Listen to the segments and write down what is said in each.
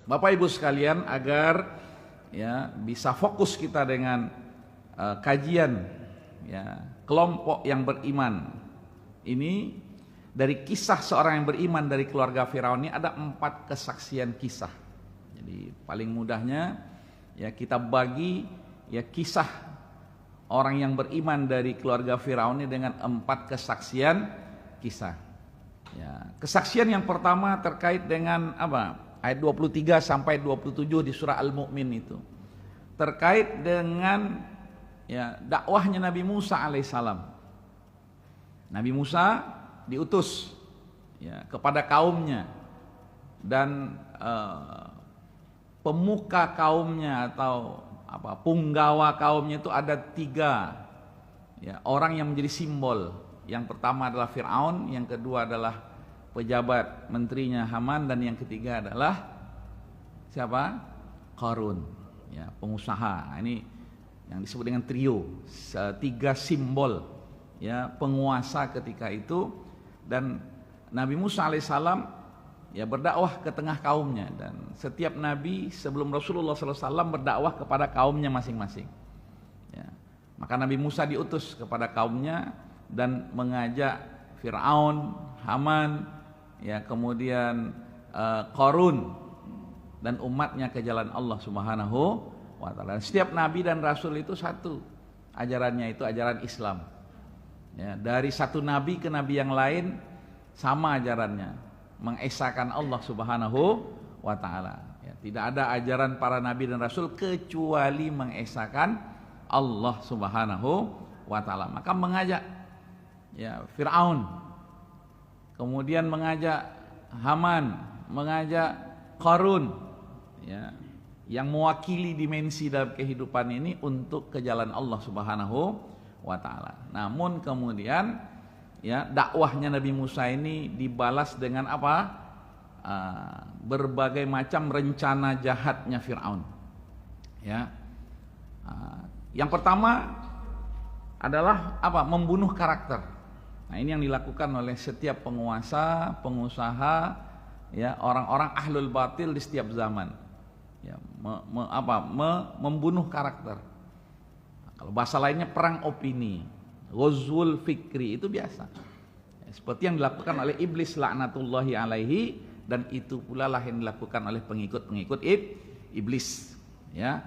Bapak Ibu sekalian, agar ya bisa fokus kita dengan kajian ya kelompok yang beriman ini, dari kisah seorang yang beriman dari keluarga Firaun ini ada 4 kesaksian kisah. Jadi paling mudahnya ya kita bagi ya kisah orang yang beriman dari keluarga Firaun ini dengan 4 kesaksian kisah. Ya, kesaksian yang pertama terkait dengan apa? Ayat 23 sampai 27 di surah Al-Mu'min itu. Terkait dengan ya dakwahnya Nabi Musa alaihissalam. Nabi Musa diutus ya kepada kaumnya, dan pemuka kaumnya atau apa punggawa kaumnya itu ada 3 ya orang yang menjadi simbol. Yang pertama adalah Fir'aun, yang kedua adalah pejabat menterinya Haman, dan yang ketiga adalah siapa? Qarun ya, pengusaha. Nah, ini yang disebut dengan trio, 3 simbol ya penguasa ketika itu. Dan Nabi Musa alaihissalam ya berdakwah ke tengah kaumnya, dan setiap nabi sebelum Rasulullah SAW berdakwah kepada kaumnya masing-masing ya. Maka Nabi Musa diutus kepada kaumnya dan mengajak Fir'aun, Haman ya, kemudian Qarun dan umatnya ke jalan Allah Subhanahu wa taala. Setiap nabi dan rasul itu satu ajarannya, itu ajaran Islam. Ya, dari satu nabi ke nabi yang lain sama ajarannya, mengesahkan Allah Subhanahu wa taala. Ya, tidak ada ajaran para nabi dan rasul kecuali mengesahkan Allah Subhanahu wa taala. Maka mengajak ya Fir'aun, kemudian mengajak Haman, mengajak Qarun ya, yang mewakili dimensi dalam kehidupan ini untuk ke jalan Allah Subhanahu wa taala. Namun kemudian ya dakwahnya Nabi Musa ini dibalas dengan apa? Berbagai macam rencana jahatnya Fir'aun. Ya. Yang pertama adalah apa? Membunuh karakter. Nah, ini yang dilakukan oleh setiap penguasa, pengusaha, ya orang-orang ahlul batil di setiap zaman. Ya, membunuh karakter. Nah, kalau bahasa lainnya perang opini, ghazwul fikri, itu biasa. Ya, seperti yang dilakukan oleh iblis laknatullahi alaihi, dan itu pula lah yang dilakukan oleh pengikut-pengikut iblis. Ya,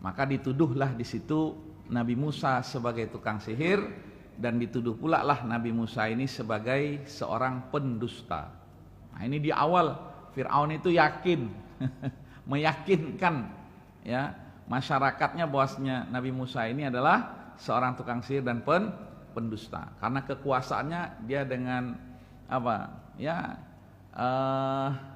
maka dituduhlah di situ Nabi Musa sebagai tukang sihir, dan dituduh pula lah Nabi Musa ini sebagai seorang pendusta. Nah, ini di awal Fir'aun itu yakin meyakinkan ya masyarakatnya bahwasanya Nabi Musa ini adalah seorang tukang sihir dan pendusta. Karena kekuasaannya dia dengan apa? Ya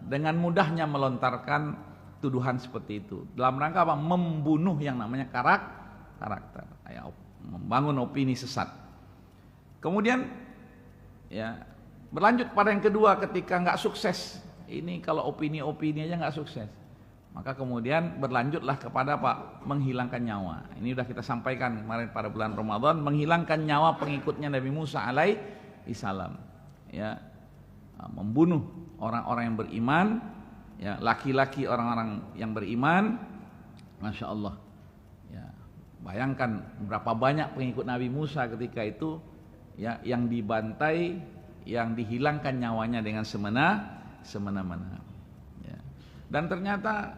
dengan mudahnya melontarkan tuduhan seperti itu. Dalam rangka apa? Membunuh yang namanya karakter. Ya, membangun opini sesat. Kemudian ya berlanjut pada yang kedua, ketika nggak sukses ini, kalau opini aja nggak sukses, maka kemudian berlanjutlah kepada apa? Menghilangkan nyawa. Ini sudah kita sampaikan kemarin pada bulan Ramadan, menghilangkan nyawa pengikutnya Nabi Musa alaihi salam. Ya, membunuh orang-orang yang beriman, ya laki-laki orang-orang yang beriman, masya Allah. Ya, bayangkan berapa banyak pengikut Nabi Musa ketika itu. Ya, yang dibantai, yang dihilangkan nyawanya dengan semena-mena. Ya. Dan ternyata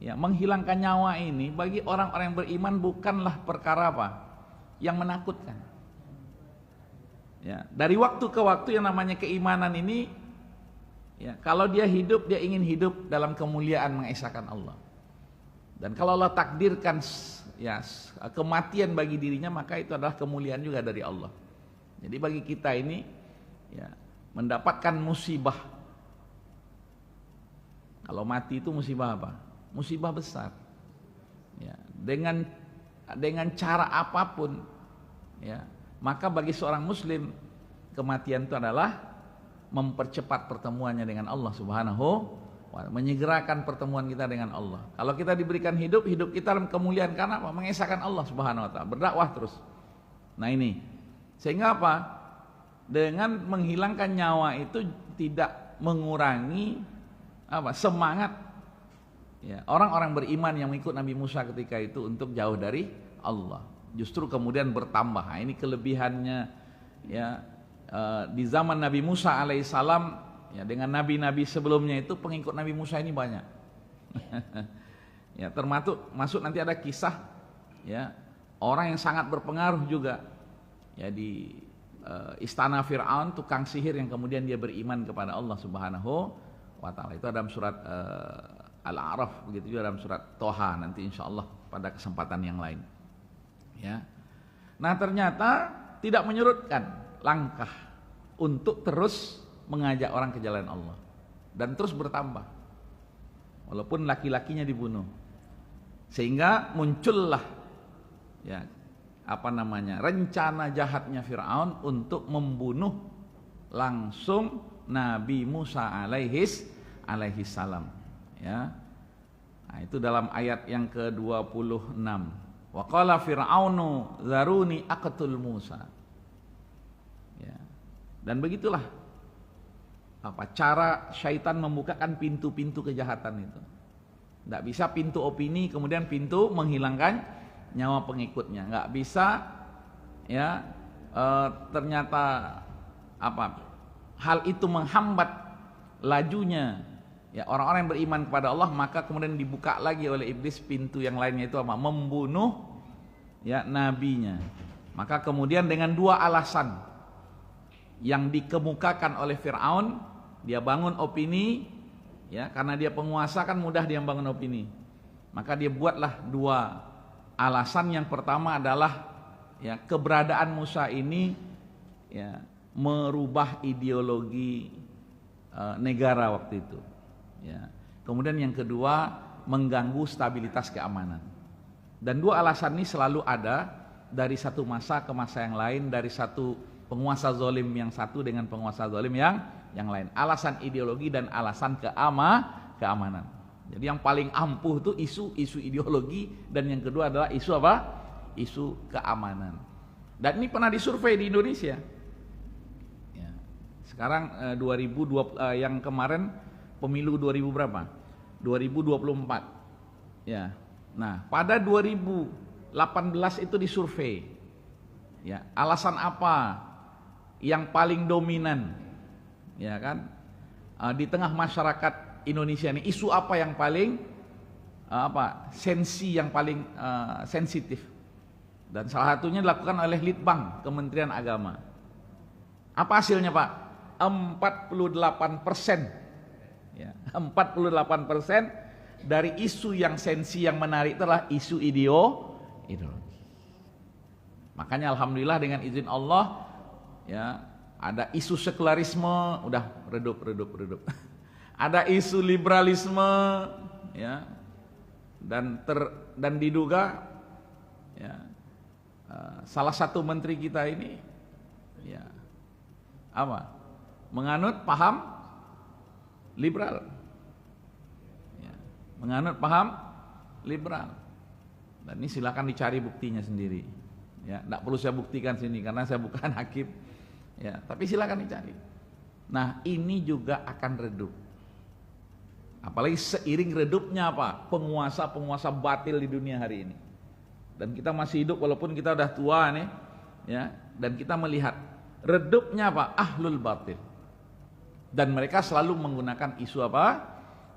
ya menghilangkan nyawa ini bagi orang-orang yang beriman bukanlah perkara apa? Yang menakutkan. Ya, dari waktu ke waktu yang namanya keimanan ini, ya kalau dia hidup, dia ingin hidup dalam kemuliaan mengesahkan Allah. Dan kalau Allah takdirkan ya kematian bagi dirinya, maka itu adalah kemuliaan juga dari Allah. Jadi bagi kita ini ya mendapatkan musibah. Kalau mati itu musibah apa? Musibah besar. Ya, dengan cara apapun ya, maka bagi seorang muslim kematian itu adalah mempercepat pertemuannya dengan Allah Subhanahu wa taala, menyegerakan pertemuan kita dengan Allah. Kalau kita diberikan hidup kita dalam kemuliaan karena apa? Mengesahkan Allah Subhanahu wa taala, berdakwah terus. Nah ini, sehingga apa? Dengan menghilangkan nyawa itu tidak mengurangi apa? Semangat ya, orang-orang beriman yang mengikut Nabi Musa ketika itu untuk jauh dari Allah. Justru kemudian bertambah. Nah, ini kelebihannya ya, di zaman Nabi Musa alaihissalam ya, dengan nabi-nabi sebelumnya itu pengikut Nabi Musa ini banyak. Ya, termasuk nanti ada kisah ya, orang yang sangat berpengaruh juga ya di istana Fir'aun, tukang sihir yang kemudian dia beriman kepada Allah Subhanahu wa taala. Itu dalam surat Al-A'raf, begitu juga dalam surat Toha nanti insyaallah pada kesempatan yang lain. Ya. Nah, ternyata tidak menyurutkan langkah untuk terus mengajak orang ke jalan Allah dan terus bertambah. Walaupun laki-lakinya dibunuh. Sehingga muncullah ya, rencana jahatnya Fir'aun untuk membunuh langsung Nabi Musa alaihi salam. Ya. Nah, itu dalam ayat yang ke-26. Wa qala fir'aunu zaruni aqtul Musa. Ya. Dan begitulah cara syaitan membukakan pintu-pintu kejahatan itu. Tidak bisa pintu opini kemudian pintu menghilangkan nyawa pengikutnya. Nggak bisa ya, ternyata hal itu menghambat lajunya ya orang-orang yang beriman kepada Allah, maka kemudian dibuka lagi oleh iblis pintu yang lainnya, itu membunuh ya nabinya. Maka kemudian dengan dua alasan yang dikemukakan oleh Fir'aun, dia bangun opini ya, karena dia penguasa kan mudah dia bangun opini. Maka dia buatlah dua alasan. Yang pertama adalah ya, keberadaan Musa ini ya merubah ideologi negara waktu itu. Ya. Kemudian yang kedua, mengganggu stabilitas keamanan. Dan dua alasan ini selalu ada dari satu masa ke masa yang lain, dari satu penguasa zalim yang satu dengan penguasa zalim yang lain. Alasan ideologi dan alasan keamanan. Jadi yang paling ampuh itu isu ideologi, dan yang kedua adalah isu apa? Isu keamanan. Dan ini pernah disurvei di Indonesia. Ya. Sekarang 2020 yang kemarin pemilu 2000 berapa? 2024. Ya. Nah, pada 2018 itu disurvei. Ya, alasan apa yang paling dominan? Ya kan? Di tengah masyarakat Indonesia ini, isu apa yang paling sensi yang paling sensitif? Dan salah satunya dilakukan oleh Litbang Kementerian Agama. Apa hasilnya, Pak? 48%. Ya, 48% dari isu yang sensi yang menarik adalah isu ideologi. Makanya alhamdulillah dengan izin Allah ya, ada isu sekularisme udah redup. Ada isu liberalisme ya, dan diduga ya, salah satu menteri kita ini ya menganut paham liberal ya, menganut paham liberal. Dan ini silakan dicari buktinya sendiri ya, tidak perlu saya buktikan sini karena saya bukan hakim ya, tapi silakan dicari. Nah, ini juga akan redup, apalagi seiring redupnya penguasa batil di dunia hari ini. Dan kita masih hidup walaupun kita udah tua nih ya, dan kita melihat redupnya ahlul batil. Dan mereka selalu menggunakan isu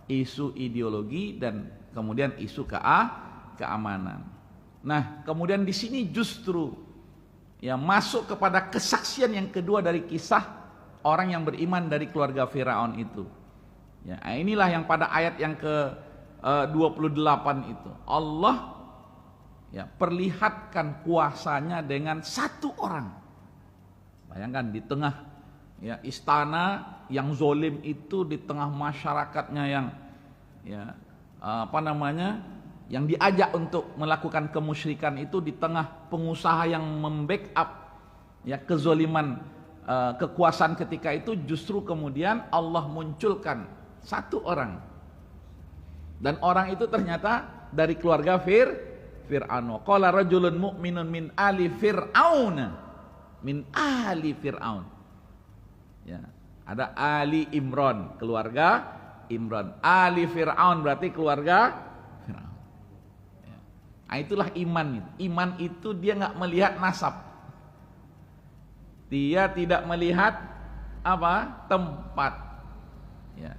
isu ideologi dan kemudian isu keamanan. Nah, kemudian di sini justru ya masuk kepada kesaksian yang kedua dari kisah orang yang beriman dari keluarga Firaun itu. Ya, inilah yang pada ayat yang ke-28 itu Allah ya perlihatkan kuasanya dengan satu orang. Bayangkan di tengah ya istana yang zolim itu, di tengah masyarakatnya yang ya yang diajak untuk melakukan kemusyrikan itu, di tengah pengusaha yang membackup ya kezoliman kekuasaan ketika itu, justru kemudian Allah munculkan satu orang, dan orang itu ternyata dari keluarga Fir'aun. Qala rajulun mu'minun min ali Fir'aun, ya, ada Ali Imran, keluarga Imran. Ali Fir'aun berarti keluarga Nah, itulah iman. Iman itu dia nggak melihat nasab. Dia tidak melihat apa? Tempat. Ya.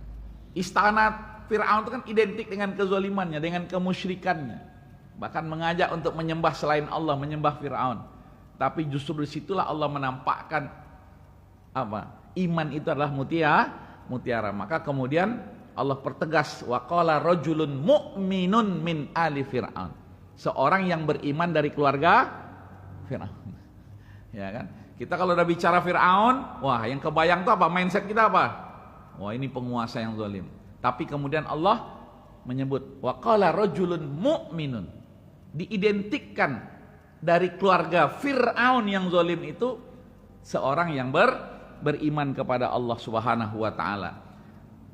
Istana Fir'aun itu kan identik dengan kezalimannya, dengan kemusyrikannya. Bahkan mengajak untuk menyembah selain Allah, menyembah Fir'aun. Tapi justru disitulah Allah menampakkan apa? Iman itu adalah mutiara. Maka kemudian Allah pertegas, wa qala rajulun mu'minun min ali Fir'aun. Seorang yang beriman dari keluarga Fir'aun. Ya kan? Kita kalau udah bicara Fir'aun, wah yang kebayang tuh apa? Mindset kita apa? Wah ini penguasa yang zalim. Tapi kemudian Allah menyebut wa qala rajulun mu'minun. Diidentikan dari keluarga Fir'aun yang zalim itu seorang yang beriman kepada Allah Subhanahu wa taala.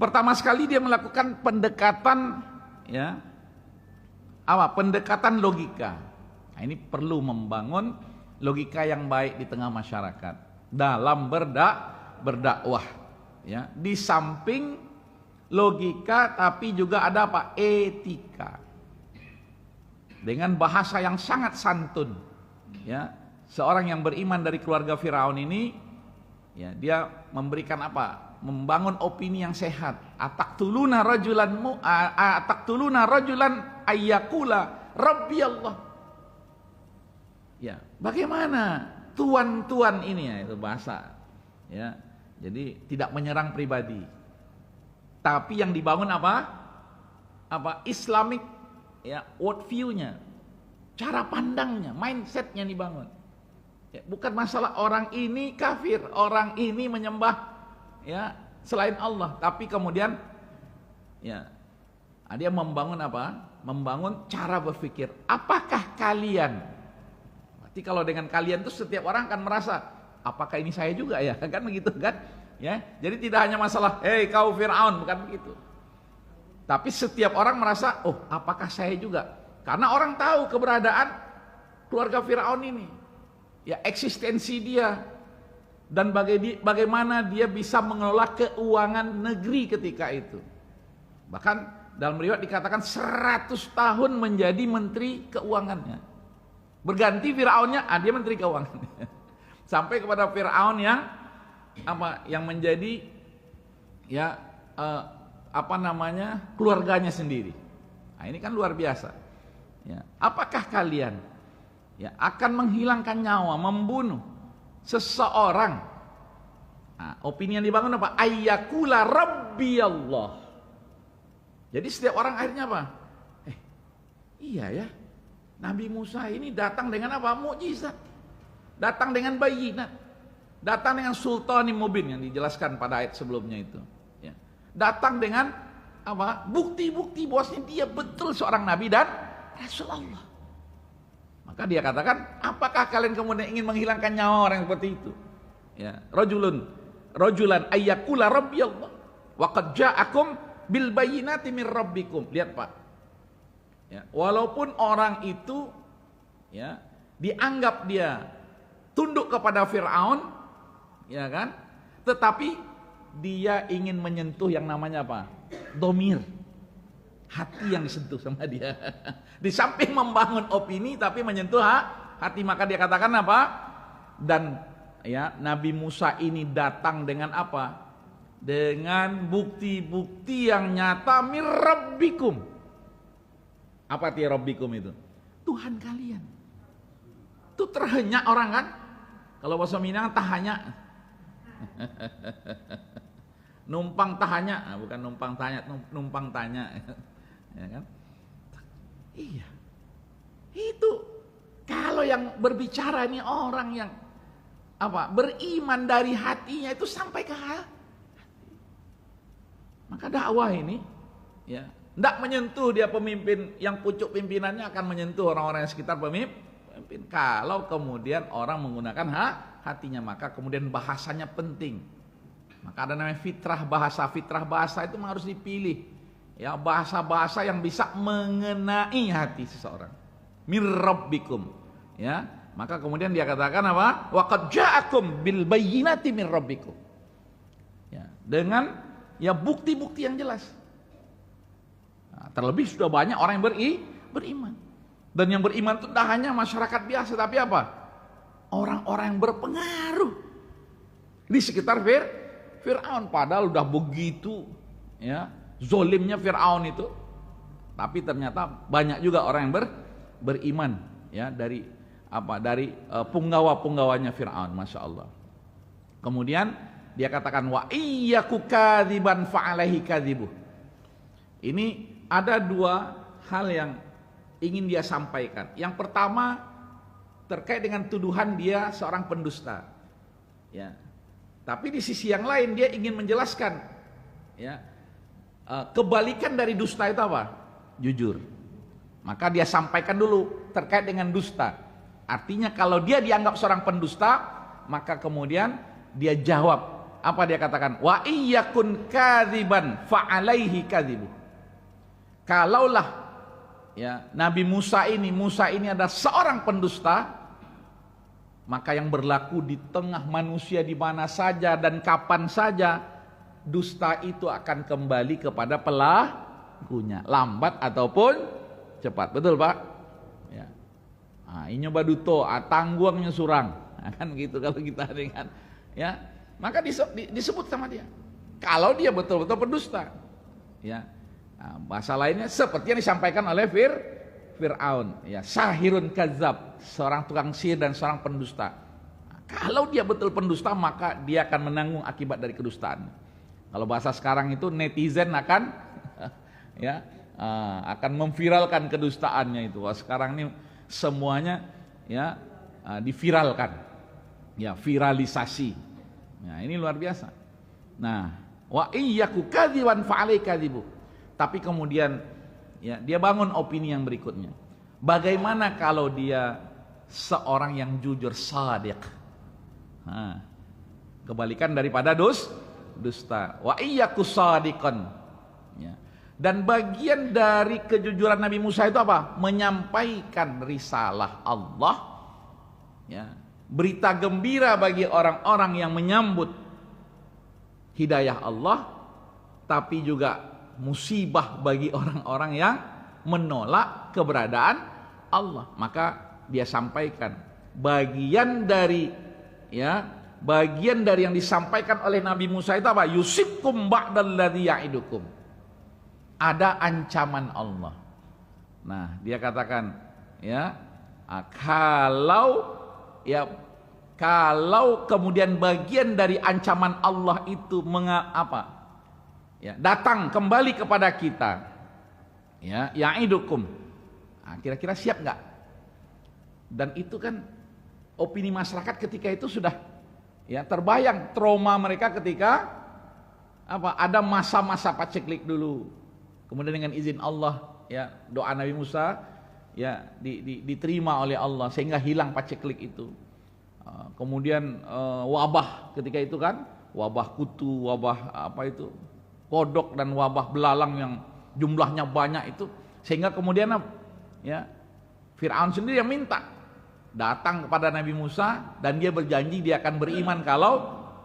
Pertama sekali dia melakukan pendekatan ya. Apa? Pendekatan logika. Nah, ini perlu membangun logika yang baik di tengah masyarakat dalam berdakwah ya. Di samping logika tapi juga ada apa? Etika. Dengan bahasa yang sangat santun ya. Seorang yang beriman dari keluarga Firaun ini ya, dia memberikan apa? Membangun opini yang sehat. Ataqtuluna rajulan ayyakula rabbi Allah. Ya, bagaimana tuan-tuan ini ya, itu bahasa. Ya. Jadi tidak menyerang pribadi. Tapi yang dibangun apa? Apa? Islamic ya, world view-nya. Cara pandangnya, mindset-nya dibangun. Ya, bukan masalah orang ini kafir, orang ini menyembah ya selain Allah, tapi kemudian ya dia membangun apa? Membangun cara berpikir. Apakah kalian? Berarti kalau dengan kalian itu setiap orang akan merasa, apakah ini saya juga ya? Kan begitu kan? Ya. Jadi tidak hanya masalah, "Hei kau Firaun," bukan begitu. Tapi setiap orang merasa, "Oh, apakah saya juga?" Karena orang tahu keberadaan keluarga Firaun ini. Ya, eksistensi dia. Dan bagaimana dia bisa mengelola keuangan negeri ketika itu. Bahkan dalam riwayat dikatakan 100 tahun menjadi menteri keuangannya. Berganti Firaunnya, dia menteri keuangan. Sampai kepada Firaun yang apa? Yang menjadi ya keluarganya sendiri. Nah, ini kan luar biasa. Ya, apakah kalian ya akan menghilangkan nyawa, membunuh seseorang? Nah, opini yang dibangun apa? Ayyakula rabbi Allah. Jadi setiap orang akhirnya apa? Iya ya, Nabi Musa ini datang dengan apa? Mukjizat. Datang dengan bayinat. Datang dengan sultanim mubin yang dijelaskan pada ayat sebelumnya itu. Ya. Datang dengan apa? Bukti-bukti bahwasanya dia betul seorang nabi dan rasul Allah. Maka dia katakan, apakah kalian kemudian ingin menghilangkan nyawa orang seperti itu? Ya, rajulan ayyakula rabbi Allah wa qad ja'akum bil bayyinati min rabbikum. Lihat Pak. Ya, walaupun orang itu ya dianggap dia tunduk kepada Firaun, ya kan? Tetapi dia ingin menyentuh yang namanya apa? Domir. Hati yang disentuh sama dia. Di samping membangun opini tapi menyentuh hati, maka dia katakan apa? Dan ya Nabi Musa ini datang dengan apa? Dengan bukti-bukti yang nyata mir rabbikum. Apa arti rabbikum itu? Tuhan kalian. Itu terhenyak orang kan? Kalau bahasa Minang tahanya. Numpang tahanya, bukan numpang tanya, numpang tanya. Ya kan? Iya. Itu kalau yang berbicara ini orang yang apa? Beriman dari hatinya itu sampai ke hati. Maka dakwah ini ya, tidak menyentuh dia pemimpin yang pucuk pimpinannya, akan menyentuh orang-orang yang sekitar pemimpin. Kalau kemudian orang menggunakan hatinya, maka kemudian bahasanya penting. Maka ada namanya fitrah bahasa. Fitrah bahasa itu harus dipilih. Ya, bahasa-bahasa yang bisa mengenai hati seseorang. Mir rabbikum. Ya, maka kemudian dia katakan apa? Wa qad ja'akum bil bayyinati mir rabbikum. Ya, dengan ya bukti-bukti yang jelas. Nah, terlebih sudah banyak orang yang beriman. Dan yang beriman itu tidak hanya masyarakat biasa, tapi apa? Orang-orang yang berpengaruh di sekitar Fir'aun. Padahal udah begitu ya zolimnya Fir'aun itu, tapi ternyata banyak juga orang yang beriman ya dari punggawa-punggawanya Fir'aun, masya Allah. Kemudian dia katakan wa iyyaku kadziban fa alaihi kadzibuh. Ini ada dua hal yang ingin dia sampaikan. Yang pertama terkait dengan tuduhan dia seorang pendusta. Ya. Tapi di sisi yang lain dia ingin menjelaskan ya, kebalikan dari dusta itu apa? Jujur. Maka dia sampaikan dulu terkait dengan dusta. Artinya kalau dia dianggap seorang pendusta, maka kemudian dia jawab. Apa dia katakan? Wa iyyakun kadziban fa alaihi kadzibuh. Kalaulah ya Nabi Musa ini adalah seorang pendusta, maka yang berlaku di tengah manusia di mana saja dan kapan saja, dusta itu akan kembali kepada pelakunya, lambat ataupun cepat. Betul Pak? Ya. Ini baduto, tangguangnya surang, kan gitu kalau kita dengar. Ya, maka disebut sama dia. Kalau dia betul-betul pendusta, ya. Bahasa lainnya seperti yang disampaikan oleh Fir'aun, ya, sahirun kadzab, seorang tukang sihir dan seorang pendusta. Kalau dia betul pendusta, maka dia akan menanggung akibat dari kedustaan. Kalau bahasa sekarang itu netizen akan ya akan memviralkan kedustaannya itu. Wah, sekarang ini semuanya ya diviralkan, ya, viralisasi. Nah, ini luar biasa. Nah, wa iyyaku kadziban fa alaihi kadzibuh. Tapi kemudian ya, dia bangun opini yang berikutnya. Bagaimana kalau dia seorang yang jujur, shadiq? Kebalikan daripada dusta. Wa iyyaku shadiqan. Ya. Dan bagian dari kejujuran Nabi Musa itu apa? Menyampaikan risalah Allah. Ya. Berita gembira bagi orang-orang yang menyambut hidayah Allah, tapi juga musibah bagi orang-orang yang menolak keberadaan Allah. Maka dia sampaikan bagian dari yang disampaikan oleh Nabi Musa itu apa? Yusibkum ba'dalladzi ya'idukum. Ada ancaman Allah. Nah, dia katakan ya, kalau kemudian bagian dari ancaman Allah itu ya, datang kembali kepada kita, ya, ya'idukum. Kira-kira siap nggak? Dan itu kan opini masyarakat ketika itu sudah ya terbayang trauma mereka ketika ada masa-masa paceklik dulu. Kemudian dengan izin Allah, ya, doa Nabi Musa ya diterima oleh Allah sehingga hilang paceklik itu. Kemudian wabah ketika itu kan, wabah kutu, wabah kodok dan wabah belalang yang jumlahnya banyak itu, sehingga kemudian ya Fir'aun sendiri yang minta datang kepada Nabi Musa dan dia berjanji dia akan beriman kalau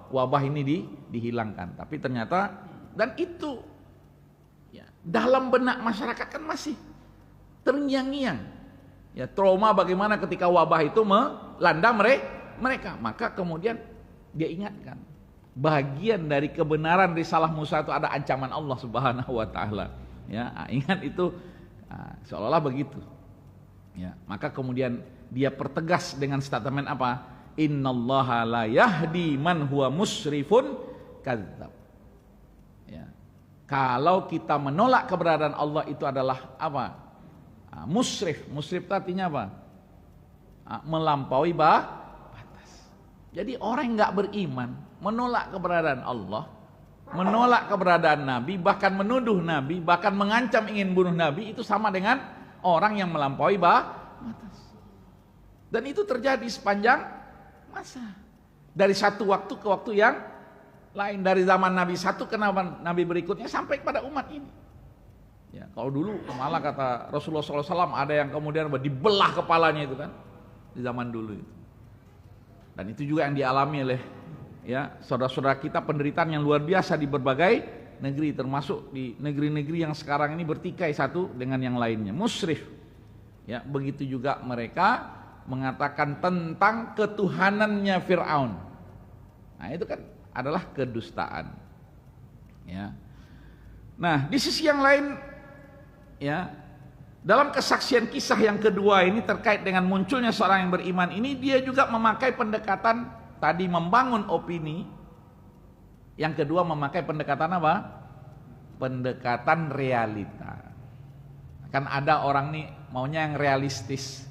wabah ini dihilangkan. Tapi ternyata, dan itu ya, dalam benak masyarakat kan masih terngiang-ngiang ya, trauma bagaimana ketika wabah itu melanda mereka. Maka kemudian dia ingatkan bagian dari kebenaran risalah Musa itu ada ancaman Allah Subhanahu wa taala. Ya, ingat itu, seolah-olah begitu. Ya, maka kemudian dia pertegas dengan statement apa? Innallaha la yahdi man huwa musrifun kadzdzab. Ya. Kalau kita menolak keberadaan Allah itu adalah apa? Musrif. Musrif itu artinya apa? Melampaui batas. Jadi orang yang enggak beriman, menolak keberadaan Allah, menolak keberadaan Nabi, bahkan menuduh Nabi, bahkan mengancam ingin bunuh Nabi, itu sama dengan orang yang melampaui batas. Dan itu terjadi sepanjang masa, dari satu waktu ke waktu yang lain, dari zaman Nabi satu ke Nabi berikutnya sampai kepada umat ini. Ya, kalau dulu malah kata Rasulullah SAW ada yang kemudian dibelah kepalanya itu kan, di zaman dulu itu. Dan itu juga yang dialami oleh ya saudara-saudara kita, penderitaan yang luar biasa di berbagai negeri, termasuk di negeri-negeri yang sekarang ini bertikai satu dengan yang lainnya, musrif. Ya, begitu juga mereka mengatakan tentang ketuhanannya Fir'aun. Nah, itu kan adalah kedustaan. Ya. Nah, di sisi yang lain, ya, dalam kesaksian kisah yang kedua ini terkait dengan munculnya seorang yang beriman ini, dia juga memakai pendekatan tadi membangun opini. Yang kedua memakai pendekatan apa? Pendekatan realita. Kan ada orang nih maunya yang realistis.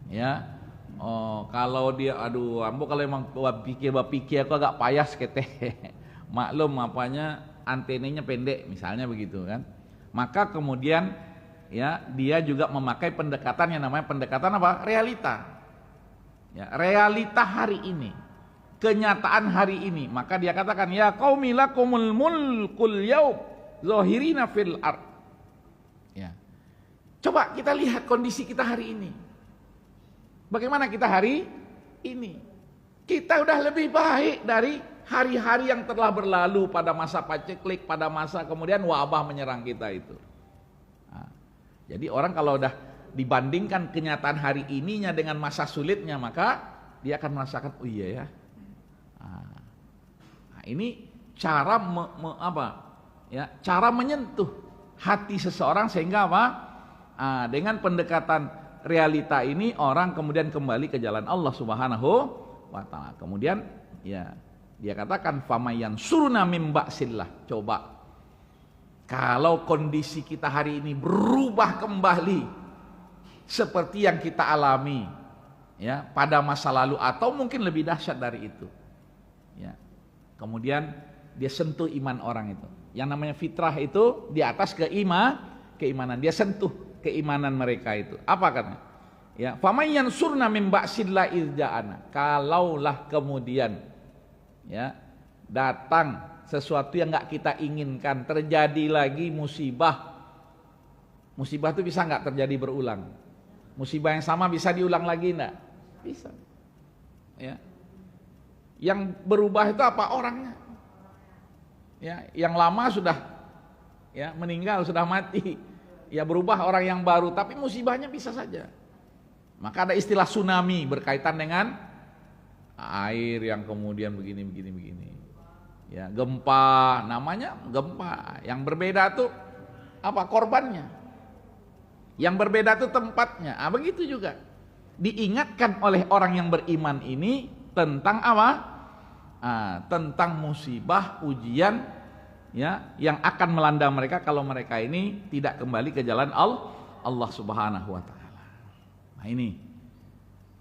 Ya. Oh, kalau dia ambo kalau emang pikir aku agak payah sekete. Maklum apanya antenanya pendek misalnya begitu kan. Maka kemudian ya dia juga memakai pendekatan yang namanya pendekatan apa? Realita. Ya, realita hari ini. Kenyataan hari ini. Maka dia katakan ya qaumi lakumul mulkul yaum zahirina fil ard. Ya. Coba kita lihat kondisi kita hari ini. Bagaimana kita hari ini? Kita udah lebih baik dari hari-hari yang telah berlalu pada masa paceklik, pada masa kemudian wabah menyerang kita itu. Nah, jadi orang kalau udah dibandingkan kenyataan hari ininya dengan masa sulitnya, maka dia akan merasakan, oh iya ya. Nah, ini cara cara menyentuh hati seseorang sehingga apa? Dengan pendekatan realita ini orang kemudian kembali ke jalan Allah Subhanahu wa taala. Kemudian ya dia katakan famayan suruna mim ba'sillah. Coba kalau kondisi kita hari ini berubah kembali seperti yang kita alami ya pada masa lalu atau mungkin lebih dahsyat dari itu. Ya. Kemudian dia sentuh iman orang itu. Yang namanya fitrah itu di atas keimanan. Dia sentuh keimanan mereka itu. Apa katanya? Ya, famayyan surna mim ba'sillah idza'ana. Kalaulah kemudian ya datang sesuatu yang enggak kita inginkan, terjadi lagi musibah. Musibah itu bisa enggak terjadi berulang? Musibah yang sama bisa diulang lagi enggak? Bisa. Ya. Yang berubah itu apa? Orangnya. Ya, yang lama sudah ya meninggal, sudah mati. Ya berubah orang yang baru, tapi musibahnya bisa saja. Maka ada istilah tsunami berkaitan dengan air yang kemudian begini. Ya, gempa, namanya gempa. Yang berbeda tuh apa? Korbannya. Yang berbeda tuh tempatnya. Begitu juga. Diingatkan oleh orang yang beriman ini tentang apa? Tentang musibah, ujian ya yang akan melanda mereka kalau mereka ini tidak kembali ke jalan Allah Subhanahu wa taala. Nah, ini.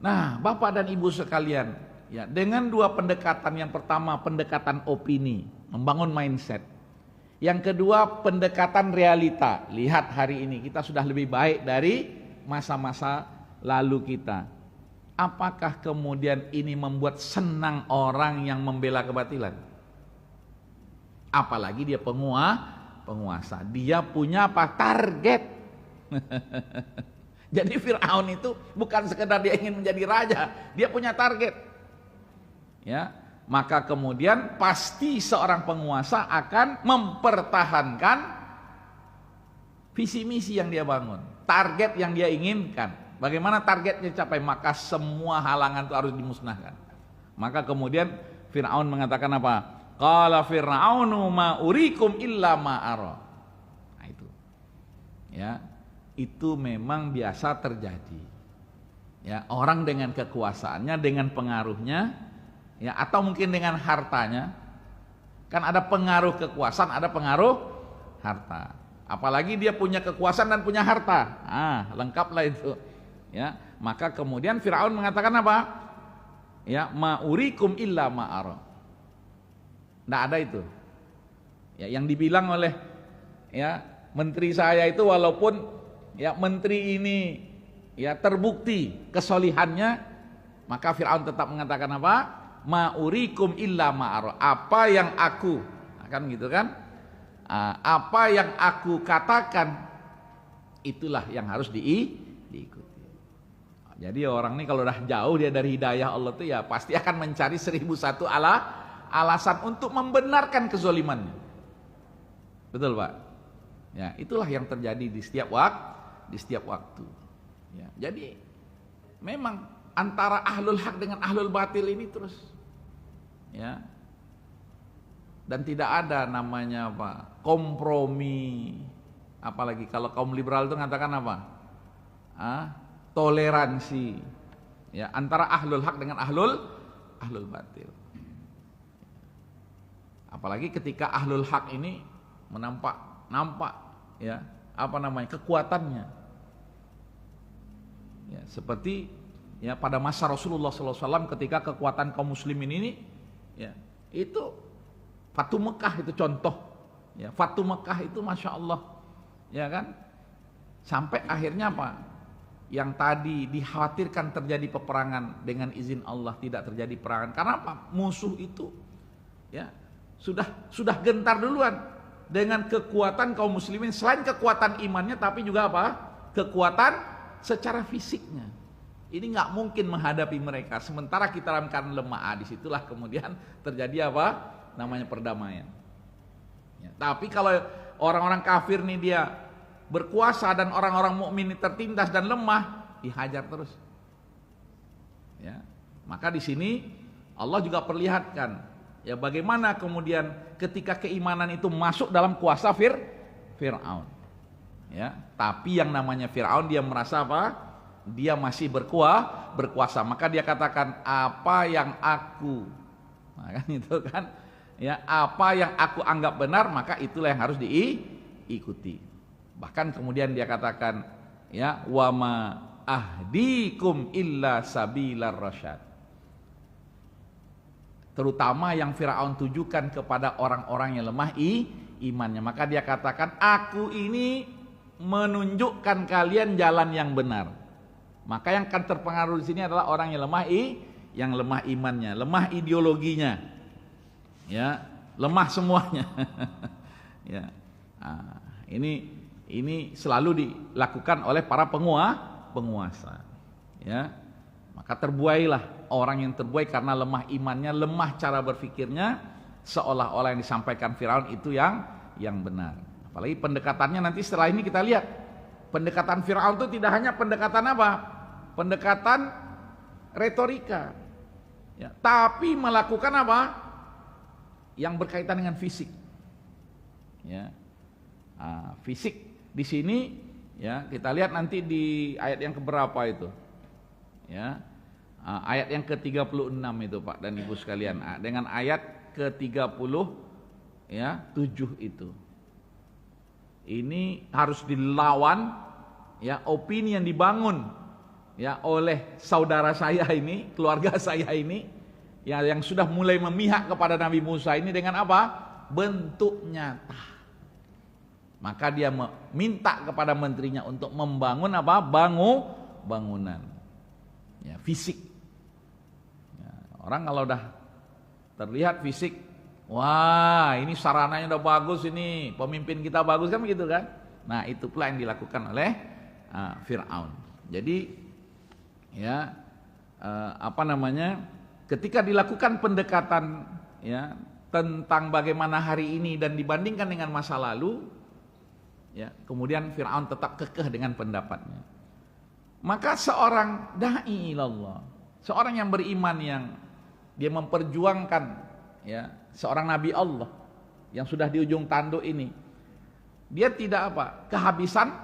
Nah, Bapak dan Ibu sekalian, ya, dengan dua pendekatan, yang pertama pendekatan opini, membangun mindset. Yang kedua pendekatan realita. Lihat hari ini kita sudah lebih baik dari masa-masa lalu kita. Apakah kemudian ini membuat senang orang yang membela kebatilan? Apalagi dia penguasa. Dia punya apa? Target. Jadi Fir'aun itu bukan sekedar dia ingin menjadi raja, dia punya target. Ya, maka kemudian pasti seorang penguasa akan mempertahankan visi misi yang dia bangun, target yang dia inginkan. Bagaimana targetnya capai? Maka semua halangan itu harus dimusnahkan. Maka kemudian Fir'aun mengatakan apa? Qala fir'aunu ma urikum illa ma ara. Nah itu. Ya, itu memang biasa terjadi. Ya, orang dengan kekuasaannya, dengan pengaruhnya, ya atau mungkin dengan hartanya. Kan ada pengaruh kekuasaan, ada pengaruh harta. Apalagi dia punya kekuasaan dan punya harta. Lengkaplah itu. Ya, maka kemudian Firaun mengatakan apa? Ya, ma urikum illa ma ara. Tidak ada itu. Ya, yang dibilang oleh ya menteri saya itu, walaupun ya menteri ini ya terbukti kesolihannya, maka Firaun tetap mengatakan apa? Ma urikum illa ma ara. Apa yang aku kan gitu kan? Apa yang aku katakan itulah yang harus diikuti. Jadi orang ini kalau udah jauh dia dari hidayah Allah tuh ya pasti akan mencari 1001 alasan untuk membenarkan kezolimannya. Betul Pak? Ya, itulah yang terjadi di setiap waktu. Ya, jadi memang antara ahlul hak dengan ahlul batil ini terus, ya, dan tidak ada namanya apa kompromi, apalagi kalau kaum liberal itu mengatakan apa, toleransi, ya, antara ahlul hak dengan ahlul batil. Apalagi ketika ahlul hak ini nampak ya apa namanya kekuatannya. Ya, seperti ya pada masa Rasulullah SAW ketika kekuatan kaum muslimin ini, ya itu Fatu Mekah itu contoh, ya Fatu Mekah itu masya Allah, ya kan, sampai akhirnya apa? Yang tadi dikhawatirkan terjadi peperangan dengan izin Allah tidak terjadi peperangan karena apa? Musuh itu, ya sudah gentar duluan dengan kekuatan kaum muslimin, selain kekuatan imannya tapi juga apa? Kekuatan secara fisiknya. Ini nggak mungkin menghadapi mereka sementara kita dalam keadaan lemah. Disitulah kemudian terjadi apa namanya perdamaian, ya, tapi kalau orang-orang kafir nih dia berkuasa dan orang-orang mukmin ini tertindas dan lemah, dihajar terus, ya. Maka di sini Allah juga perlihatkan ya bagaimana kemudian ketika keimanan itu masuk dalam kuasa Fir'aun, ya, tapi yang namanya Fir'aun dia merasa apa? Dia masih berkuasa, maka dia katakan apa yang aku, nah, kan itu kan, ya apa yang aku anggap benar maka itulah yang harus diikuti. Bahkan kemudian dia katakan, ya wama ahdikum illa sabilar rasyad. Terutama yang Firaun tujukan kepada orang-orang yang lemah imannya, maka dia katakan aku ini menunjukkan kalian jalan yang benar. Maka yang akan terpengaruh di sini adalah orang yang lemah imannya, lemah ideologinya, ya, lemah semuanya. Ya, nah, ini selalu dilakukan oleh para penguasa. Ya, maka terbuailah orang yang terbuai karena lemah imannya, lemah cara berpikirnya, seolah-olah yang disampaikan Firaun itu yang benar. Apalagi pendekatannya nanti setelah ini kita lihat. Pendekatan Firaun itu tidak hanya pendekatan apa? Pendekatan retorika. Ya, tapi melakukan apa? Yang berkaitan dengan fisik. Ya. Fisik di sini ya, kita lihat nanti di ayat yang keberapa itu. Ya. Ayat yang ke-36 itu Pak dan Ibu sekalian. Dengan ayat ke-30 ya, 7 itu. Ini harus dilawan ya opini yang dibangun ya oleh saudara saya ini, keluarga saya ini ya yang sudah mulai memihak kepada Nabi Musa ini dengan apa? Bentuk nyata. Maka dia minta kepada menterinya untuk membangun apa? Bangunan. Ya, fisik. Ya, orang kalau udah terlihat fisik, wah ini sarananya udah bagus, ini pemimpin kita bagus kan begitu kan. Nah itu pula yang dilakukan oleh Fir'aun. Jadi ya apa namanya, ketika dilakukan pendekatan ya tentang bagaimana hari ini dan dibandingkan dengan masa lalu, ya kemudian Fir'aun tetap kekeh dengan pendapatnya. Maka seorang da'i ilallah, seorang yang beriman yang dia memperjuangkan ya seorang nabi Allah yang sudah di ujung tanduk ini, dia tidak apa? Kehabisan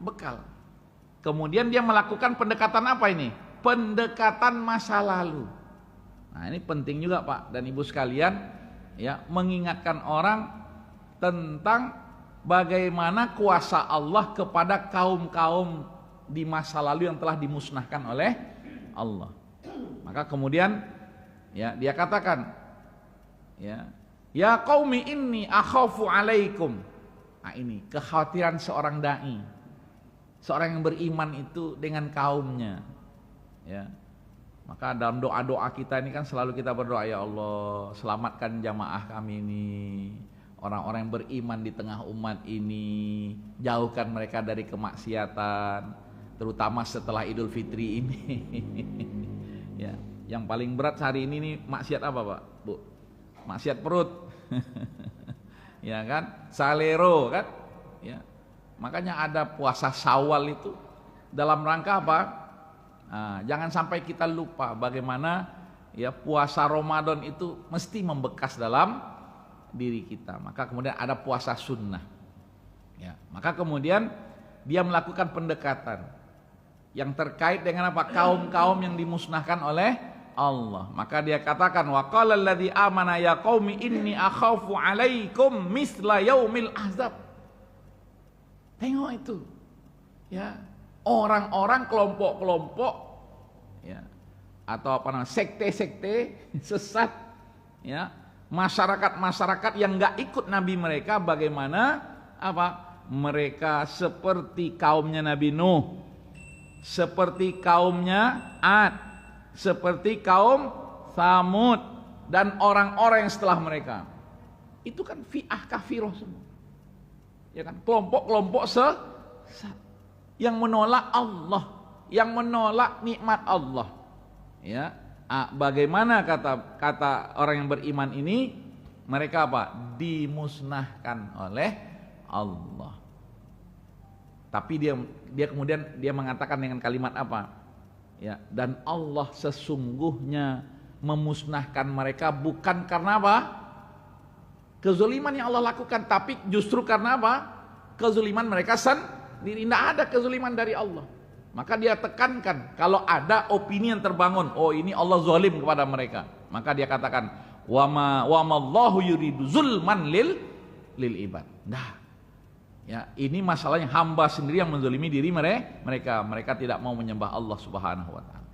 bekal. Kemudian dia melakukan pendekatan apa ini? Pendekatan masa lalu. Nah, ini penting juga Pak dan Ibu sekalian ya, mengingatkan orang tentang bagaimana kuasa Allah kepada kaum-kaum di masa lalu yang telah dimusnahkan oleh Allah. Maka kemudian ya dia katakan ya qaumi inni akhafu alaikum. Nah, ini kekhawatiran seorang dai, seorang yang beriman itu dengan kaumnya. Ya. Maka dalam doa-doa kita ini kan selalu kita berdoa, ya Allah, selamatkan jamaah kami ini, orang-orang yang beriman di tengah umat ini, jauhkan mereka dari kemaksiatan, terutama setelah Idul Fitri ini. Ya, yang paling berat hari ini nih maksiat apa Pak, Bu? Maksiat perut. Ya kan, salero kan, ya. Makanya ada puasa Syawal itu dalam rangka apa? Jangan sampai kita lupa bagaimana ya puasa Ramadan itu mesti membekas dalam diri kita. Maka kemudian ada puasa sunnah. Ya, maka kemudian dia melakukan pendekatan yang terkait dengan apa? Kaum-kaum yang dimusnahkan oleh Allah. Maka dia katakan wa qala alladzi amana ya qaumi inni akhafu alaikum misla yaumil ahzab. Tengok itu. Ya, orang-orang kelompok-kelompok ya atau apa namanya sekte-sekte sesat ya, masyarakat-masyarakat yang enggak ikut nabi mereka bagaimana apa? Mereka seperti kaumnya Nabi Nuh, seperti kaumnya Ad, seperti kaum Tsamud dan orang-orang yang setelah mereka. Itu kan fi'ah kafiroh semua. Ya kan, kelompok-kelompok sesat yang menolak Allah, yang menolak nikmat Allah. Ya, bagaimana kata orang yang beriman ini? Mereka apa? Dimusnahkan oleh Allah. Tapi dia kemudian dia mengatakan dengan kalimat apa? Ya, dan Allah sesungguhnya memusnahkan mereka bukan karena apa? Kezaliman yang Allah lakukan, tapi justru karena apa? Kezaliman mereka sendiri. Tidak ada kezaliman dari Allah. Maka dia tekankan kalau ada opini yang terbangun, oh ini Allah zalim kepada mereka. Maka dia katakan wa ma Allahu yuridu zulman lil ibad. Nah, ya, ini masalahnya hamba sendiri yang menzalimi diri mereka. Mereka tidak mau menyembah Allah Subhanahu wa taala.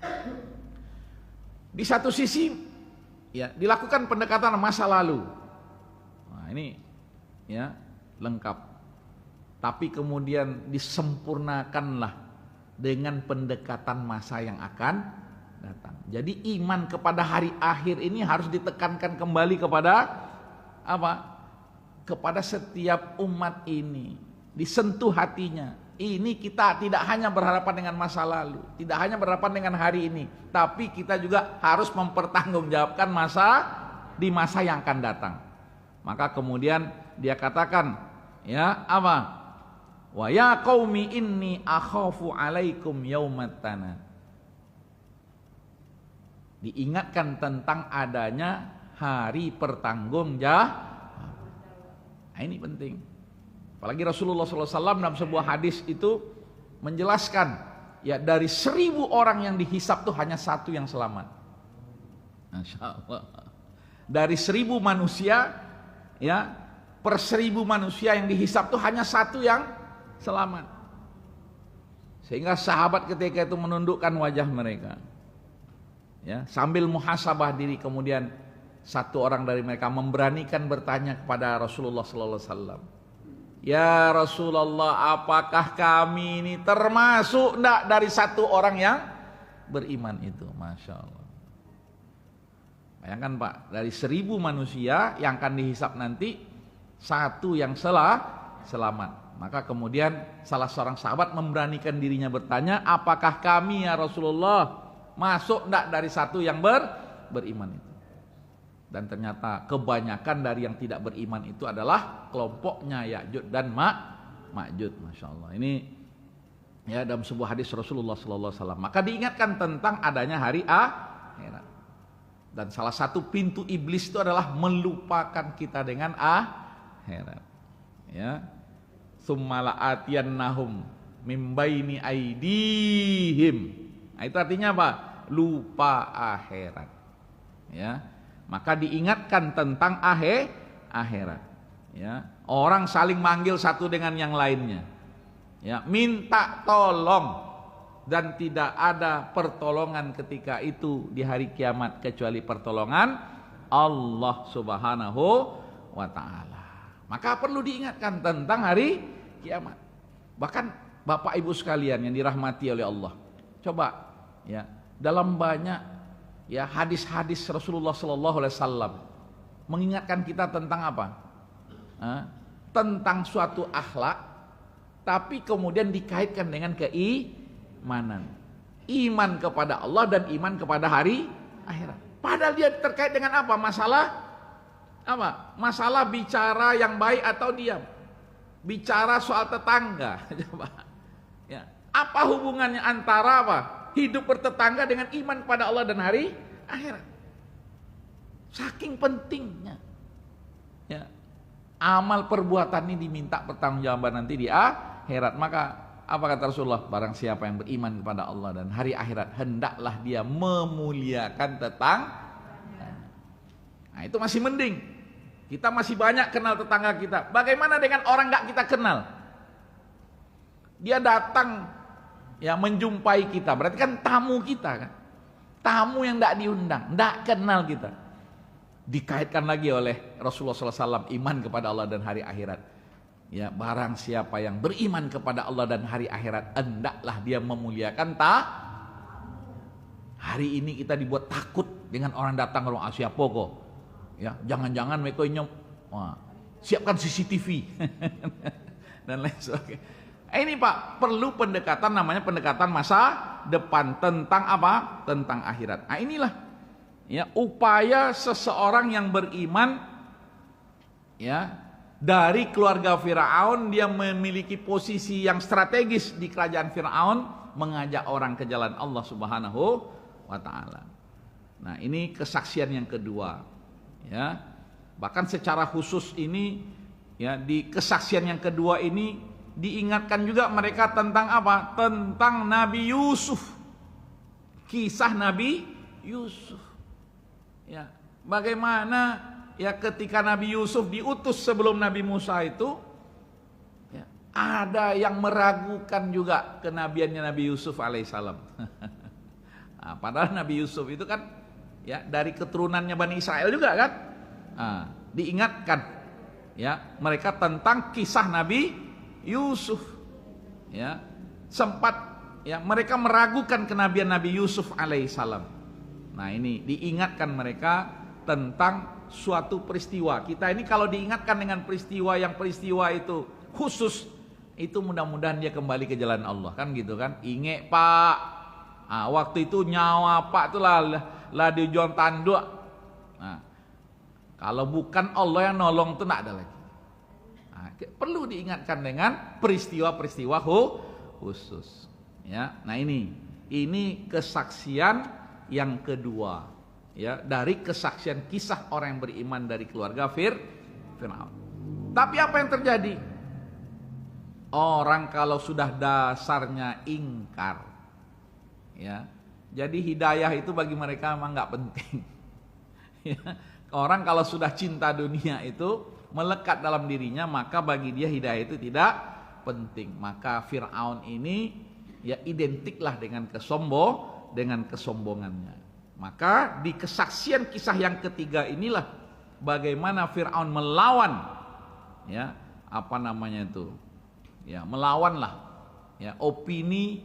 Di satu sisi ya dilakukan pendekatan masa lalu. Nah, ini ya lengkap. Tapi kemudian disempurnakanlah dengan pendekatan masa yang akan datang. Jadi iman kepada hari akhir ini harus ditekankan kembali kepada apa? Kepada setiap umat ini, disentuh hatinya. Ini kita tidak hanya berhadapan dengan masa lalu, tidak hanya berhadapan dengan hari ini, tapi kita juga harus mempertanggungjawabkan di masa yang akan datang. Maka kemudian dia katakan, ya apa? Wa ya qaumi inni akhafu alaikum yaumat tanad. Diingatkan tentang adanya hari pertanggungjawaban. Nah, ini penting. Apalagi Rasulullah SAW dalam sebuah hadis itu menjelaskan, ya dari 1000 orang yang dihisap tuh hanya satu yang selamat. Masya Allah. Dari 1000 manusia, ya per 1000 manusia yang dihisap tuh hanya satu yang selamat. Sehingga sahabat ketika itu menundukkan wajah mereka, ya sambil muhasabah diri. Kemudian satu orang dari mereka memberanikan bertanya kepada Rasulullah sallallahu alaihi wasallam, "Ya Rasulullah, apakah kami ini termasuk enggak dari satu orang yang beriman itu?" Masya Allah. Bayangkan Pak, dari 1000 manusia yang akan dihisap nanti, satu yang selamat. Maka kemudian salah seorang sahabat memberanikan dirinya bertanya, "Apakah kami ya Rasulullah masuk enggak dari satu yang beriman itu?" Dan ternyata kebanyakan dari yang tidak beriman itu adalah kelompoknya Ya'juj dan Ma'juj. Masya Allah. Ini ya dalam sebuah hadis Rasulullah sallallahu alaihi wasallam. Maka diingatkan tentang adanya hari akhirat. Dan salah satu pintu iblis itu adalah melupakan kita dengan akhirat. Ya. Tsumma la'atiyannahum mim baini aidihim. Nah, itu artinya apa? Lupa akhirat. Ya. Maka diingatkan tentang akhirat. Ya. Orang saling manggil satu dengan yang lainnya. Ya, minta tolong, dan tidak ada pertolongan ketika itu di hari kiamat kecuali pertolongan Allah Subhanahu wa taala. Maka perlu diingatkan tentang hari kiamat. Bahkan Bapak Ibu sekalian yang dirahmati oleh Allah, coba ya dalam banyak ya hadis-hadis Rasulullah sallallahu alaihi wasallam mengingatkan kita tentang apa? Tentang suatu akhlak, tapi kemudian dikaitkan dengan keimanan. Iman kepada Allah dan iman kepada hari akhirat. Padahal dia terkait dengan apa? Masalah bicara yang baik atau diam. Bicara soal tetangga. Coba. Ya. Apa hubungannya antara apa? Hidup bertetangga dengan iman kepada Allah dan hari akhirat. Saking pentingnya. Ya. Amal perbuatan ini diminta pertanggungjawaban nanti di akhirat. Maka apa kata Rasulullah? Barang siapa yang beriman kepada Allah dan hari akhirat, hendaklah dia memuliakan tetangga. Nah, itu masih mending. Kita masih banyak kenal tetangga kita. Bagaimana dengan orang nggak kita kenal? Dia datang ya menjumpai kita, berarti kan tamu kita kan. Tamu yang nggak diundang, nggak kenal kita. Dikaitkan lagi oleh Rasulullah SAW iman kepada Allah dan hari akhirat. Ya, barang siapa yang beriman kepada Allah dan hari akhirat, hendaklah dia memuliakan Hari ini kita dibuat takut dengan orang datang ke rumah siapa kok. Ya, jangan-jangan mereka siapkan CCTV dan lain sebagainya. Ini Pak, perlu pendekatan, namanya pendekatan masa depan tentang apa? Tentang akhirat. Nah, inilah ya upaya seseorang yang beriman ya. Dari keluarga Firaun, dia memiliki posisi yang strategis di kerajaan Firaun, mengajak orang ke jalan Allah Subhanahu wa taala. Nah, ini kesaksian yang kedua. Ya. Bahkan secara khusus ini ya di kesaksian yang kedua ini diingatkan juga mereka tentang apa? Tentang Nabi Yusuf. Kisah Nabi Yusuf. Ya, bagaimana ya ketika Nabi Yusuf diutus sebelum Nabi Musa itu ya, ada yang meragukan juga kenabiannya Nabi Yusuf alaihissalam. Nah, padahal Nabi Yusuf itu kan ya dari keturunannya Bani Israel juga kan. Nah, diingatkan ya mereka tentang kisah Nabi Yusuf. Ya, sempat ya mereka meragukan kenabian Nabi Yusuf alaihissalam. Nah, ini diingatkan mereka tentang suatu peristiwa. Kita ini kalau diingatkan dengan peristiwa itu khusus, itu mudah-mudahan dia kembali ke jalan Allah kan gitu kan. Ingat Pak, waktu itu nyawa Pak itu lah dijual tanduk. Nah, kalau bukan Allah yang nolong itu tidak ada lagi. Nah, perlu diingatkan dengan peristiwa-peristiwa khusus. Ya, nah ini kesaksian yang kedua. Ya, dari kesaksian kisah orang yang beriman dari keluarga Fir'aun. Tapi apa yang terjadi? Orang kalau sudah dasarnya ingkar, ya, jadi hidayah itu bagi mereka memang nggak penting. Ya, orang kalau sudah cinta dunia itu melekat dalam dirinya, maka bagi dia hidayah itu tidak penting. Maka Fir'aun ini ya identiklah dengan kesombongannya. Maka di kesaksian kisah yang ketiga inilah bagaimana Fir'aun melawan ya apa namanya itu ya melawanlah ya opini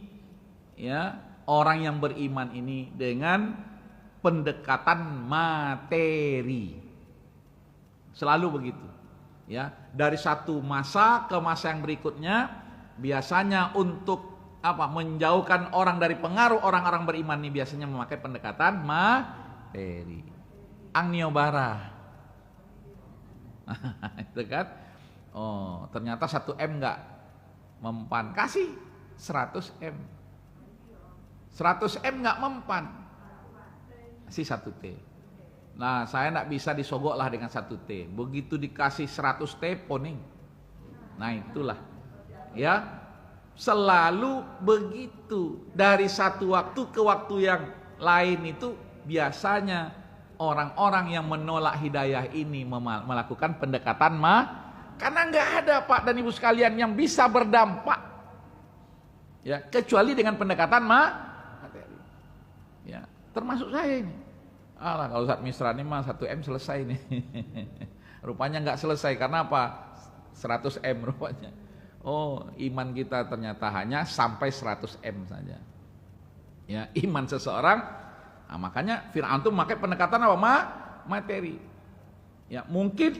ya orang yang beriman ini dengan pendekatan materi. Selalu begitu ya, dari satu masa ke masa yang berikutnya biasanya untuk apa menjauhkan orang dari pengaruh orang-orang beriman ini biasanya memakai pendekatan materi. Angnia bara. Itu kan. Oh, ternyata 1M enggak mempan. Kasih 100M. 100M enggak mempan. Kasih 1T. Nah, saya enggak bisa disogok lah dengan 1T. Begitu dikasih 100T poning. Nah, itulah. Ya. Selalu begitu. Dari satu waktu ke waktu yang lain itu biasanya orang-orang yang menolak hidayah ini melakukan pendekatan karena nggak ada Pak dan Ibu sekalian yang bisa berdampak ya kecuali dengan pendekatan materi. Ya, termasuk saya ini. Alah, kalau Ustaz Misra ini mah 1M selesai nih. Rupanya nggak selesai karena apa? 100M rupanya. Oh, iman kita ternyata hanya sampai 100M saja. Ya, iman seseorang. Nah, makanya Fir'aun itu memakai pendekatan apa? Materi. Ya, mungkin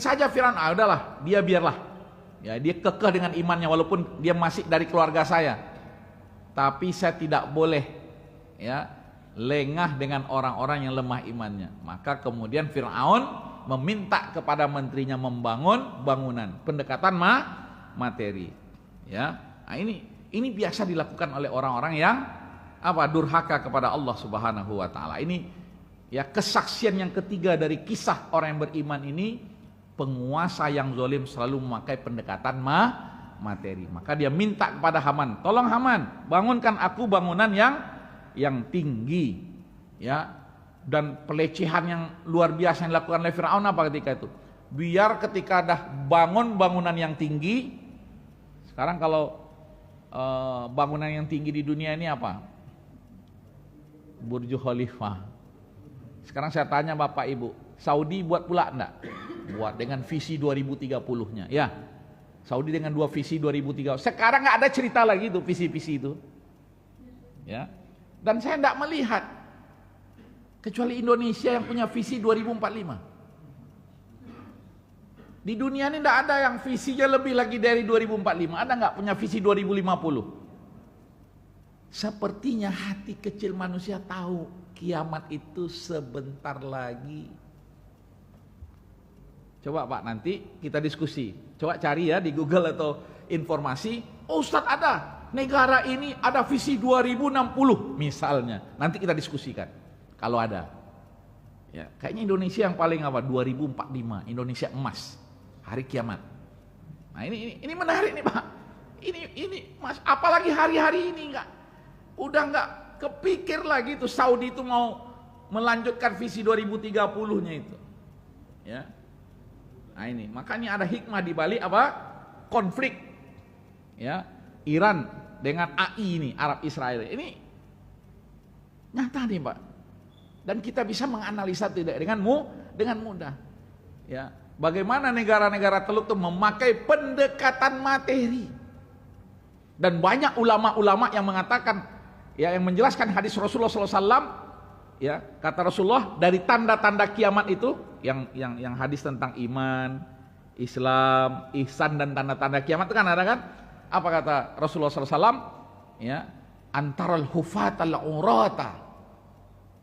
saja Fir'aun, udahlah, dia biarlah. Ya, dia kekeh dengan imannya walaupun dia masih dari keluarga saya. Tapi saya tidak boleh ya, lengah dengan orang-orang yang lemah imannya. Maka kemudian Fir'aun meminta kepada menterinya membangun bangunan pendekatan materi ya. Nah, Ini biasa dilakukan oleh orang-orang yang durhaka kepada Allah Subhanahu wa taala. Ini ya kesaksian yang ketiga dari kisah orang yang beriman ini, penguasa yang zalim selalu memakai pendekatan materi. Maka dia minta kepada Haman, "Tolong Haman, bangunkan aku bangunan yang tinggi." Ya. Dan pelecehan yang luar biasa yang dilakukan oleh Firaun apa ketika itu? Biar ketika dah bangun bangunan yang tinggi, sekarang kalau bangunan yang tinggi di dunia ini apa? Burj Khalifah. Sekarang saya tanya Bapak Ibu, Saudi buat pula enggak? Buat dengan visi 2030-nya. Ya. Saudi dengan 2 visi 2030. Sekarang nggak ada cerita lagi tuh visi-visi itu. Ya. Dan saya enggak melihat kecuali Indonesia yang punya visi 2045. Di dunia ini tidak ada yang visinya lebih lagi dari 2045. Ada nggak punya visi 2050? Sepertinya hati kecil manusia tahu kiamat itu sebentar lagi. Coba Pak, nanti kita diskusi. Coba cari ya di Google atau informasi. Oh Ustadz, ada negara ini ada visi 2060 misalnya. Nanti kita diskusikan. Kalau ada, ya kayaknya Indonesia yang paling 2045, Indonesia emas, hari kiamat. Nah ini menarik nih Pak. Ini Mas, apalagi hari-hari ini udah nggak kepikir lagi tuh Saudi itu mau melanjutkan visi 2030-nya itu. Ya. Nah ini, makanya ada hikmah di balik konflik. Ya, Iran dengan AI ini, Arab Israel. Ini nyata nih Pak. Dan kita bisa menganalisa tidak dengan mudah. Ya, bagaimana negara-negara Teluk itu memakai pendekatan materi. Dan banyak ulama-ulama yang mengatakan, ya, yang menjelaskan hadis Rasulullah SAW, ya, kata Rasulullah dari tanda-tanda kiamat itu, yang hadis tentang iman, Islam, ihsan dan tanda-tanda kiamat itu kan ada kan? Apa kata Rasulullah SAW? Ya, antaral hufatal urata.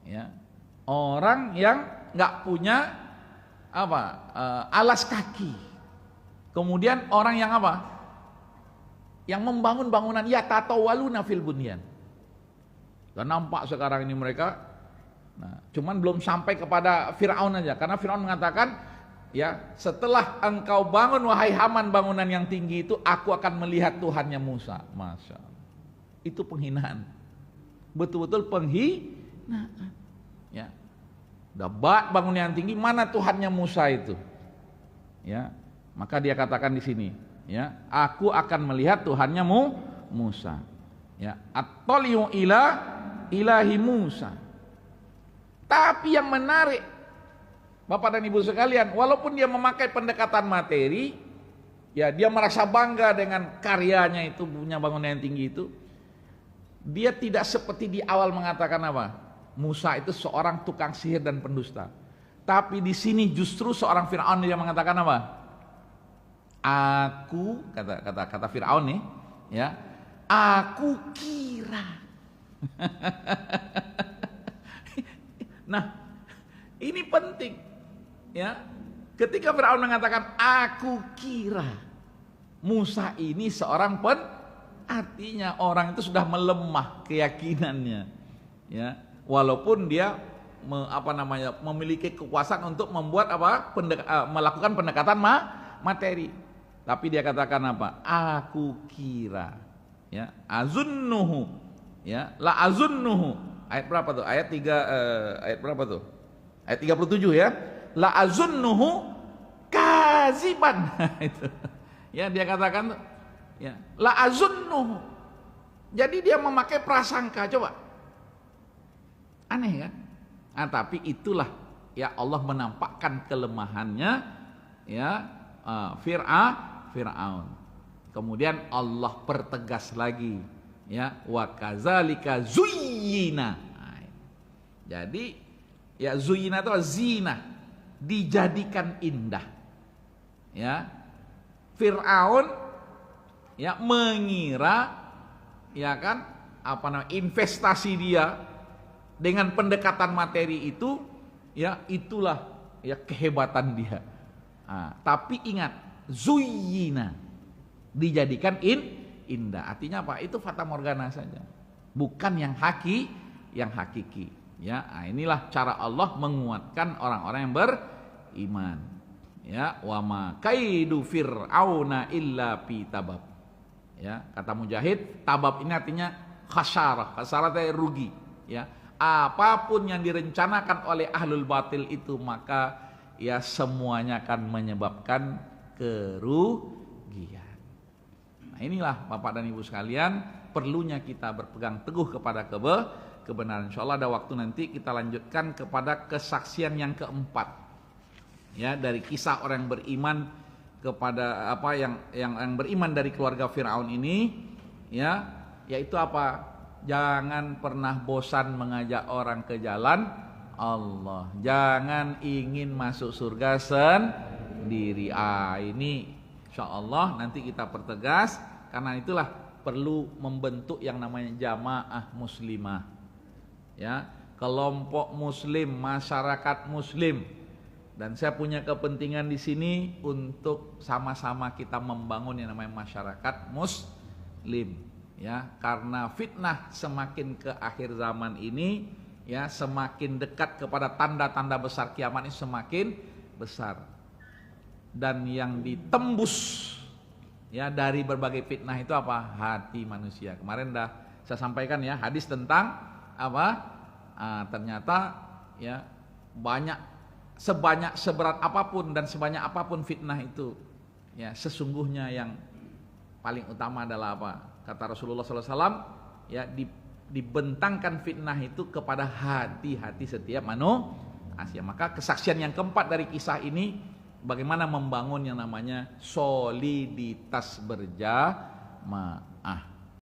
Ya. Orang yang nggak punya alas kaki. Kemudian orang yang yang membangun bangunan yatatawaluna fil bunyan. Dan nampak sekarang ini mereka, cuman belum sampai kepada Firaun aja, karena Firaun mengatakan, ya, setelah engkau bangun wahai Haman bangunan yang tinggi itu, aku akan melihat Tuhannya Musa. Masya Allah. Itu penghinaan. Betul-betul penghinaan. Ya. Dapat bangunan yang tinggi, mana Tuhannya Musa itu? Ya, maka dia katakan di sini, ya, aku akan melihat Tuhannya Musa. Ya, at-taliu ila ilahi Musa. Tapi yang menarik, Bapak dan Ibu sekalian, walaupun dia memakai pendekatan materi, ya, dia merasa bangga dengan karyanya itu, punya bangunan yang tinggi itu. Dia tidak seperti di awal mengatakan Musa itu seorang tukang sihir dan pendusta. Tapi di sini justru seorang Firaun yang mengatakan Aku kata Firaun nih, ya, aku kira. Nah, ini penting, ya. Ketika Firaun mengatakan aku kira Musa ini seorang artinya orang itu sudah melemah keyakinannya, ya. Walaupun dia memiliki kekuasaan untuk membuat melakukan pendekatan materi, tapi dia katakan aku kira, ya, azunnuhu, ya, la azunnuhu. Ayat berapa tuh? Ayat 3 ayat berapa tuh? Ayat 37 ya. La azunnuhu kaziban. Itu. Ya, dia katakan, ya, la azunnuhu. Jadi dia memakai prasangka, coba. Aneh kan? Nah, tapi itulah, ya, Allah menampakkan kelemahannya, ya, Fir'aun. Kemudian Allah pertegas lagi, ya, wa kadzalika zuyyina. Jadi, ya, zuyyina itu zina, dijadikan indah. Ya. Fir'aun, ya, mengira, ya kan, investasi dia dengan pendekatan materi itu, ya, itulah, ya, kehebatan dia. Tapi ingat, zuyyina, dijadikan indah. Artinya apa? Itu fata morgana saja. Bukan yang hakiki. Ya, nah inilah cara Allah menguatkan orang-orang yang beriman. Ya, wa ma kaidu fir'auna illa fi tabab. Ya, kata Mujahid, tabab ini artinya khasarah. Khasarah itu rugi, ya. Apapun yang direncanakan oleh ahlul batil itu maka ya semuanya akan menyebabkan kerugian. Nah, inilah Bapak dan Ibu sekalian, perlunya kita berpegang teguh kepada kebenaran. Insyaallah ada waktu nanti kita lanjutkan kepada kesaksian yang keempat. Ya, dari kisah orang yang beriman kepada apa yang beriman dari keluarga Firaun ini, ya, yaitu apa? Jangan pernah bosan mengajak orang ke jalan Allah. Jangan ingin masuk surga sendiri. Ini insyaallah nanti kita pertegas, karena itulah perlu membentuk yang namanya jamaah muslimah. Ya, kelompok muslim, masyarakat muslim. Dan saya punya kepentingan di sini untuk sama-sama kita membangun yang namanya masyarakat muslim. Ya, karena fitnah semakin ke akhir zaman ini, ya, semakin dekat kepada tanda-tanda besar kiamat ini semakin besar. Dan yang ditembus, ya, dari berbagai fitnah itu apa? Hati manusia. Kemarin dah saya sampaikan, ya, hadis tentang apa? Ternyata, ya, seberat apapun dan sebanyak apapun fitnah itu, ya, sesungguhnya yang paling utama adalah apa? Kata Rasulullah SAW, ya, dibentangkan fitnah itu kepada hati-hati setiap manusia. Maka kesaksian yang keempat dari kisah ini, bagaimana membangun yang namanya soliditas berjamaah.